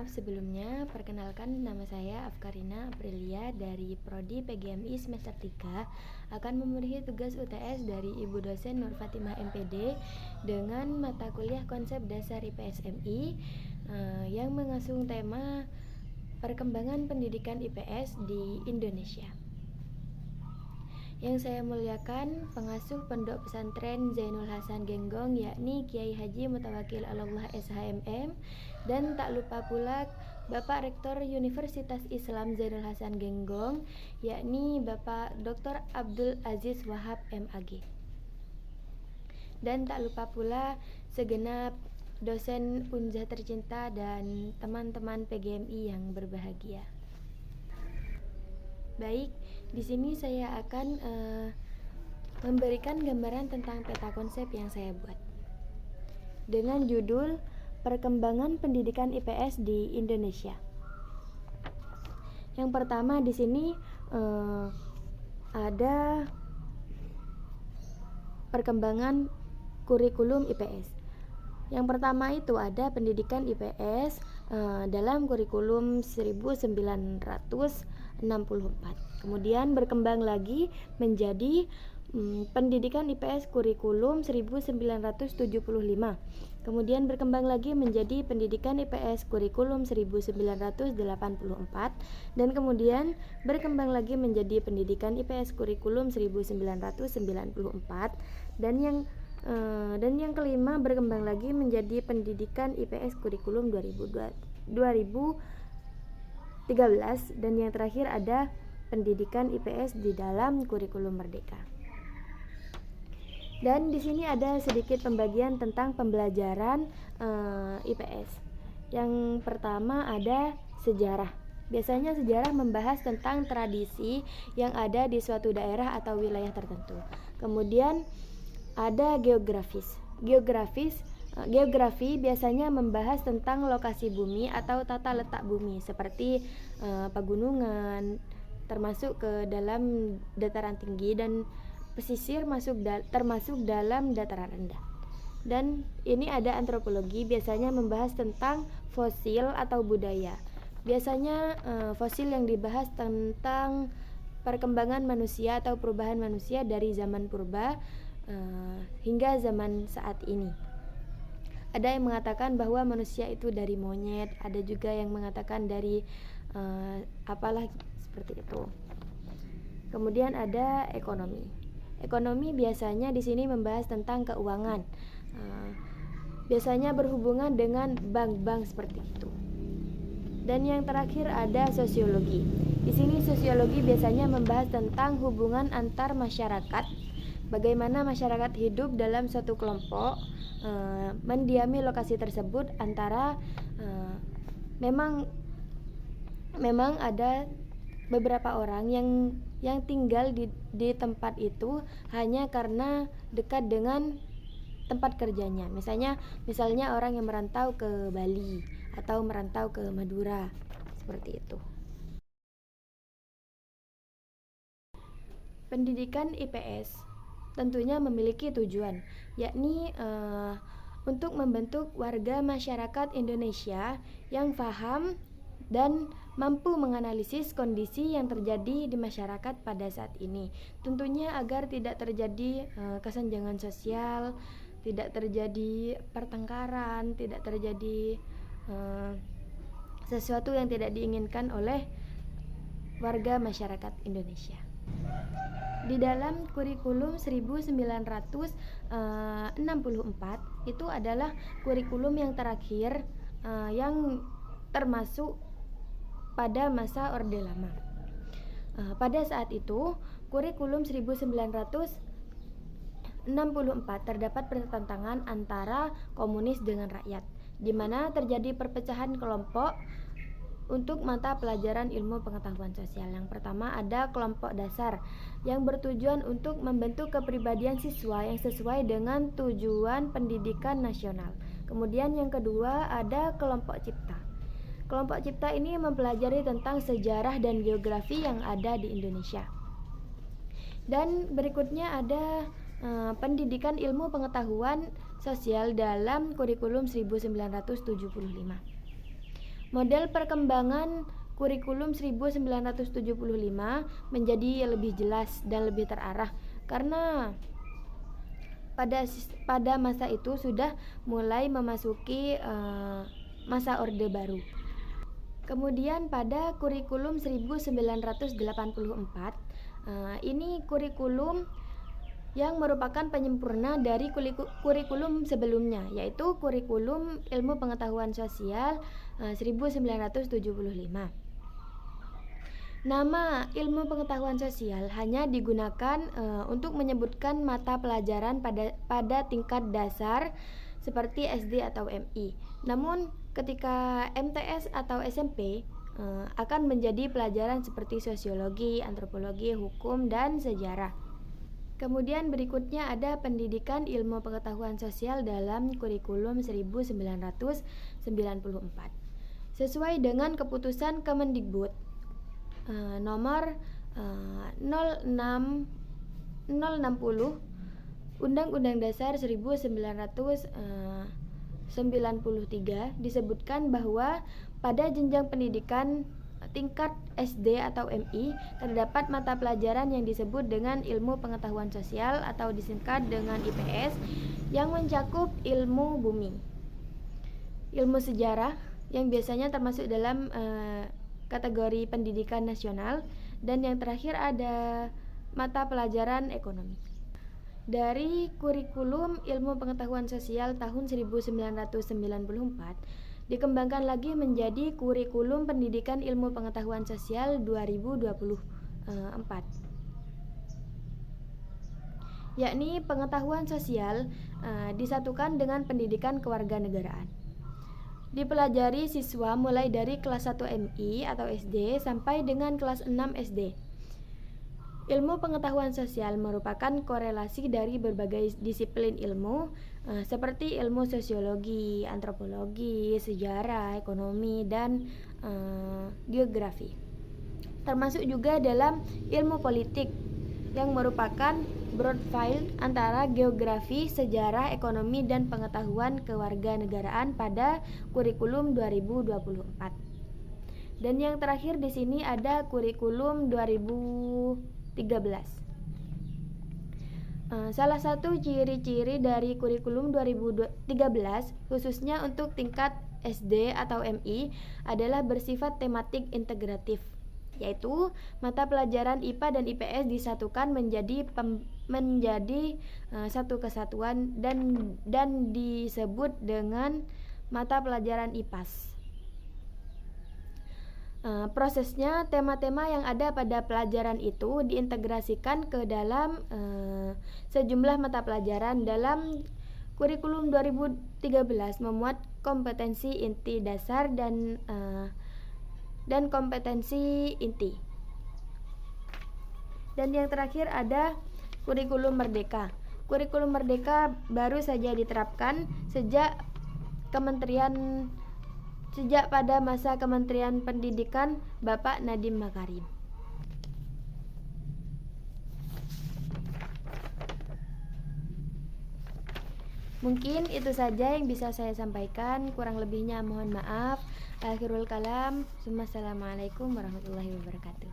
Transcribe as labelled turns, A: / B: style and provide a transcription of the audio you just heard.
A: maaf sebelumnya. Perkenalkan, nama saya Afkarina Aprilia dari Prodi PGMI semester 3 akan memenuhi tugas UTS dari Ibu dosen Nur Fatimah MPD dengan mata kuliah konsep dasar IPS-MI yang mengusung tema perkembangan pendidikan IPS di Indonesia. Yang saya muliakan pengasuh Pondok Pesantren Zainul Hasan Genggong, yakni Kiai Haji Mutawakil Allah SHMM, dan tak lupa pula Bapak Rektor Universitas Islam Zainul Hasan Genggong, yakni Bapak Dr. Abdul Aziz Wahab MAG. Dan tak lupa pula segenap dosen Unjah tercinta dan teman-teman PGMI yang berbahagia. Baik, di sini saya akan memberikan gambaran tentang peta konsep yang saya buat dengan judul Perkembangan Pendidikan IPS di Indonesia. Yang pertama di sini ada perkembangan kurikulum IPS. Yang pertama itu ada pendidikan IPS dalam kurikulum 1964. Kemudian berkembang lagi menjadi pendidikan IPS kurikulum 1975. Kemudian berkembang lagi menjadi pendidikan IPS kurikulum 1984 dan kemudian berkembang lagi menjadi pendidikan IPS kurikulum 1994 dan yang kelima berkembang lagi menjadi pendidikan IPS kurikulum 2013 dan yang terakhir ada pendidikan IPS di dalam kurikulum merdeka. Dan di sini ada sedikit pembagian tentang pembelajaran IPS. Yang pertama ada sejarah. Biasanya sejarah membahas tentang tradisi yang ada di suatu daerah atau wilayah tertentu. Kemudian ada geografis. Geografi biasanya membahas tentang lokasi bumi atau tata letak bumi seperti pegunungan termasuk ke dalam dataran tinggi dan pesisir termasuk dalam dataran rendah. Dan ini ada antropologi, biasanya membahas tentang fosil atau budaya. Biasanya fosil yang dibahas tentang perkembangan manusia atau perubahan manusia dari zaman purba hingga zaman saat ini. Ada yang mengatakan bahwa manusia itu dari monyet, ada juga yang mengatakan dari apalah seperti itu. Kemudian ada ekonomi. Ekonomi biasanya di sini membahas tentang keuangan. Biasanya berhubungan dengan bank-bank seperti itu. Dan yang terakhir ada sosiologi. Di sini sosiologi biasanya membahas tentang hubungan antar masyarakat. Bagaimana masyarakat hidup dalam suatu kelompok, mendiami lokasi tersebut antara memang ada beberapa orang yang tinggal di tempat itu hanya karena dekat dengan tempat kerjanya. Misalnya orang yang merantau ke Bali atau merantau ke Madura, seperti itu. Pendidikan IPS tentunya memiliki tujuan, yakni untuk membentuk warga masyarakat Indonesia yang paham dan mampu menganalisis kondisi yang terjadi di masyarakat pada saat ini. Tentunya agar tidak terjadi kesenjangan sosial, tidak terjadi pertengkaran, tidak terjadi sesuatu yang tidak diinginkan oleh warga masyarakat Indonesia. Di dalam kurikulum 1964 itu adalah kurikulum yang terakhir yang termasuk pada masa Orde Lama. Pada saat itu, kurikulum 1964 terdapat pertentangan antara komunis dengan rakyat, di mana terjadi perpecahan kelompok untuk mata pelajaran ilmu pengetahuan sosial. Yang pertama ada kelompok dasar yang bertujuan untuk membentuk kepribadian siswa yang sesuai dengan tujuan pendidikan nasional. Kemudian yang kedua ada kelompok cipta. Kelompok cipta ini mempelajari tentang sejarah dan geografi yang ada di Indonesia. Dan berikutnya ada pendidikan ilmu pengetahuan sosial dalam kurikulum 1975. Model perkembangan kurikulum 1975 menjadi lebih jelas dan lebih terarah karena pada masa itu sudah mulai memasuki masa Orde Baru. Kemudian pada kurikulum 1984, ini kurikulum yang merupakan penyempurna dari kurikulum sebelumnya, yaitu kurikulum ilmu pengetahuan sosial 1975. Nama ilmu pengetahuan sosial hanya digunakan untuk menyebutkan mata pelajaran pada tingkat dasar seperti SD atau MI. Namun ketika MTS atau SMP akan menjadi pelajaran seperti sosiologi, antropologi, hukum, dan sejarah. Kemudian berikutnya ada pendidikan ilmu pengetahuan sosial dalam kurikulum 1994. Sesuai dengan keputusan Kemendikbud nomor 060 Undang-Undang Dasar 1993 disebutkan bahwa pada jenjang pendidikan tingkat SD atau MI terdapat mata pelajaran yang disebut dengan ilmu pengetahuan sosial atau disingkat dengan IPS yang mencakup ilmu bumi, ilmu sejarah yang biasanya termasuk dalam kategori pendidikan nasional, dan yang terakhir ada mata pelajaran ekonomi. Dari kurikulum ilmu pengetahuan sosial tahun 1994 dikembangkan lagi menjadi kurikulum pendidikan ilmu pengetahuan sosial 2024, yakni pengetahuan sosial disatukan dengan pendidikan kewarganegaraan. Dipelajari siswa mulai dari kelas 1 MI atau SD sampai dengan kelas 6 SD. Ilmu pengetahuan sosial merupakan korelasi dari berbagai disiplin ilmu seperti ilmu sosiologi, antropologi, sejarah, ekonomi, dan geografi. Termasuk juga dalam ilmu politik yang merupakan broadfield antara geografi, sejarah, ekonomi, dan pengetahuan kewarganegaraan pada kurikulum 2024. Dan yang terakhir di sini ada kurikulum 2013. Salah satu ciri-ciri dari kurikulum 2013 khususnya untuk tingkat SD atau MI adalah bersifat tematik integratif, yaitu mata pelajaran IPA dan IPS disatukan menjadi satu kesatuan dan disebut dengan mata pelajaran IPAS. Prosesnya, tema-tema yang ada pada pelajaran itu diintegrasikan ke dalam sejumlah mata pelajaran. Dalam kurikulum 2013 memuat kompetensi inti dasar dan kompetensi inti. Dan yang terakhir ada kurikulum merdeka. Kurikulum merdeka baru saja diterapkan sejak pada masa Kementerian Pendidikan Bapak Nadiem Makarim. Mungkin itu saja yang bisa saya sampaikan, kurang lebihnya mohon maaf. Akhirul kalam, wassalamualaikum warahmatullahi wabarakatuh.